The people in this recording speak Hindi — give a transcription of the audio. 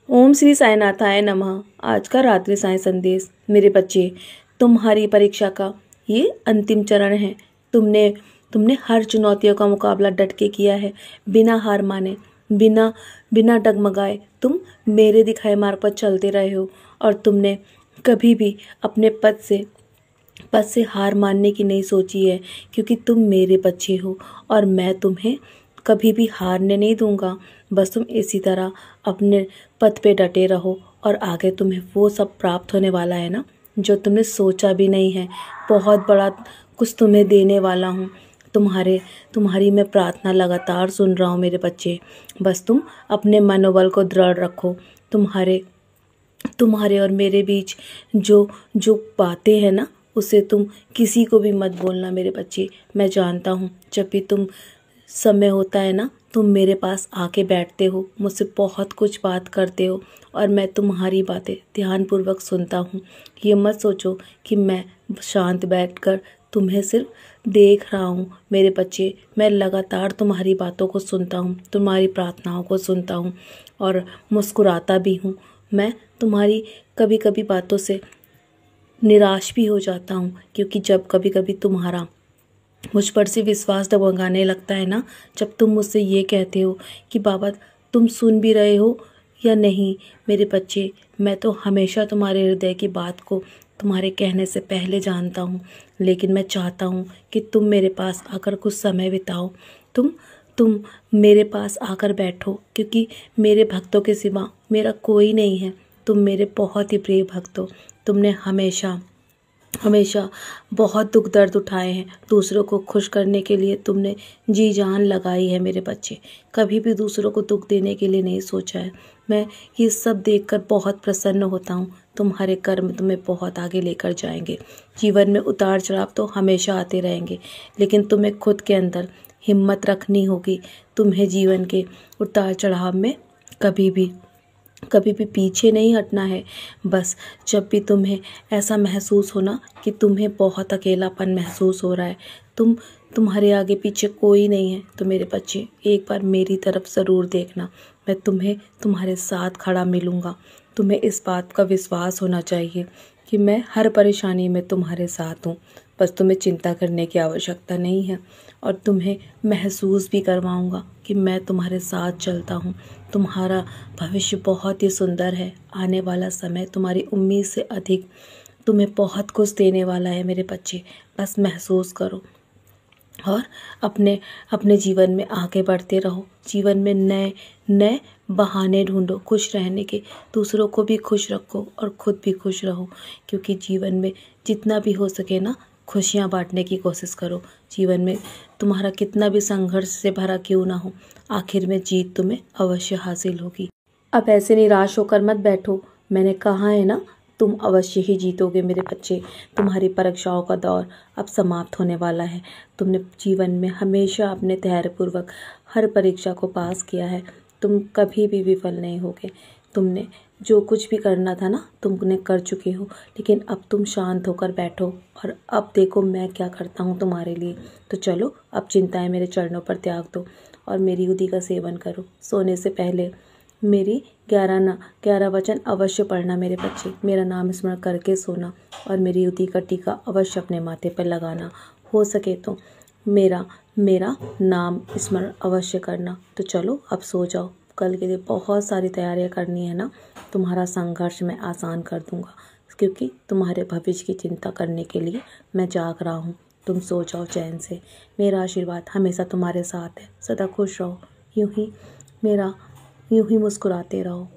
ओम श्री साईनाथाय नमः। आज का रात्रि साईं संदेश। मेरे बच्चे, तुम्हारी परीक्षा का ये अंतिम चरण है। तुमने हर चुनौतियों का मुकाबला डट के किया है, बिना हार माने, बिना बिना डगमगाए तुम मेरे दिखाए मार्ग पर चलते रहे हो। और तुमने कभी भी अपने पद से हार मानने की नहीं सोची है, क्योंकि तुम मेरे बच्चे हो और मैं तुम्हें कभी भी हारने नहीं दूंगा। बस तुम इसी तरह अपने पद पे डटे रहो और आगे तुम्हें वो सब प्राप्त होने वाला है ना, जो तुमने सोचा भी नहीं है। बहुत बड़ा कुछ तुम्हें देने वाला हूँ। तुम्हारी मैं प्रार्थना लगातार सुन रहा हूँ मेरे बच्चे। बस तुम अपने मनोबल को दृढ़ रखो। तुम्हारे और मेरे बीच जो जो बातें हैं ना, उसे तुम किसी को भी मत बोलना मेरे बच्चे। मैं जानता हूँ जब भी तुम समय होता है ना, तुम मेरे पास आके बैठते हो, मुझसे बहुत कुछ बात करते हो और मैं तुम्हारी बातें ध्यानपूर्वक सुनता हूँ। ये मत सोचो कि मैं शांत बैठकर तुम्हें सिर्फ देख रहा हूँ मेरे बच्चे। मैं लगातार तुम्हारी बातों को सुनता हूँ, तुम्हारी प्रार्थनाओं को सुनता हूँ और मुस्कुराता भी हूँ। मैं तुम्हारी कभी कभी बातों से निराश भी हो जाता हूँ, क्योंकि जब कभी कभी तुम्हारा मुझ पर से विश्वास डगमगाने लगता है ना, जब तुम मुझसे ये कहते हो कि बाबा तुम सुन भी रहे हो या नहीं। मेरे बच्चे, मैं तो हमेशा तुम्हारे हृदय की बात को तुम्हारे कहने से पहले जानता हूँ, लेकिन मैं चाहता हूँ कि तुम मेरे पास आकर कुछ समय बिताओ। तुम मेरे पास आकर बैठो, क्योंकि मेरे भक्तों के सिवा मेरा कोई नहीं है। तुम मेरे बहुत ही प्रिय भक्त हो। तुमने हमेशा बहुत दुख दर्द उठाए हैं। दूसरों को खुश करने के लिए तुमने जी जान लगाई है मेरे बच्चे। कभी भी दूसरों को दुख देने के लिए नहीं सोचा है। मैं ये सब देखकर बहुत प्रसन्न होता हूँ। तुम्हारे कर्म तुम्हें बहुत आगे लेकर जाएंगे। जीवन में उतार चढ़ाव तो हमेशा आते रहेंगे, लेकिन तुम्हें खुद के अंदर हिम्मत रखनी होगी। तुम्हें जीवन के उतार चढ़ाव में कभी भी पीछे नहीं हटना है। बस जब भी तुम्हें ऐसा महसूस हो ना कि तुम्हें बहुत अकेलापन महसूस हो रहा है, तुम्हारे आगे पीछे कोई नहीं है, तो मेरे बच्चे एक बार मेरी तरफ ज़रूर देखना। मैं तुम्हें तुम्हारे साथ खड़ा मिलूँगा। तुम्हें इस बात का विश्वास होना चाहिए कि मैं हर परेशानी में तुम्हारे साथ हूँ। बस तुम्हें चिंता करने की आवश्यकता नहीं है और तुम्हें महसूस भी करवाऊँगा कि मैं तुम्हारे साथ चलता हूँ। तुम्हारा भविष्य बहुत ही सुंदर है। आने वाला समय तुम्हारी उम्मीद से अधिक तुम्हें बहुत कुछ देने वाला है मेरे बच्चे। बस महसूस करो और अपने जीवन में आगे बढ़ते रहो। जीवन में नए नए बहाने ढूंढो खुश रहने के। दूसरों को भी खुश रखो और खुद भी खुश रहो, क्योंकि जीवन में जितना भी हो सके ना, खुशियाँ बांटने की कोशिश करो। जीवन में तुम्हारा कितना भी संघर्ष से भरा क्यों ना हो, आखिर में जीत तुम्हें अवश्य हासिल होगी। अब ऐसे निराश होकर मत बैठो। मैंने कहा है ना, तुम अवश्य ही जीतोगे मेरे बच्चे। तुम्हारी परीक्षाओं का दौर अब समाप्त होने वाला है। तुमने जीवन में हमेशा अपने धैर्यपूर्वक हर परीक्षा को पास किया है। तुम कभी भी विफल नहीं होगे। तुमने जो कुछ भी करना था ना, तुमने कर चुके हो। लेकिन अब तुम शांत होकर बैठो और अब देखो मैं क्या करता हूँ तुम्हारे लिए। तो चलो, अब चिंताएं मेरे चरणों पर त्याग दो और मेरी युद्धि का सेवन करो। सोने से पहले मेरी 11 वचन अवश्य पढ़ना मेरे बच्चे। मेरा नाम स्मरण करके सोना और मेरी युद्धि का टीका अवश्य अपने माथे पर लगाना। हो सके तो मेरा नाम स्मरण अवश्य करना। तो चलो, अब सो जाओ। कल के लिए बहुत सारी तैयारियां करनी है ना। तुम्हारा संघर्ष मैं आसान कर दूंगा, क्योंकि तुम्हारे भविष्य की चिंता करने के लिए मैं जाग रहा हूँ। तुम सो जाओ चैन से। मेरा आशीर्वाद हमेशा तुम्हारे साथ है। सदा खुश रहो, यूं ही मुस्कुराते रहो।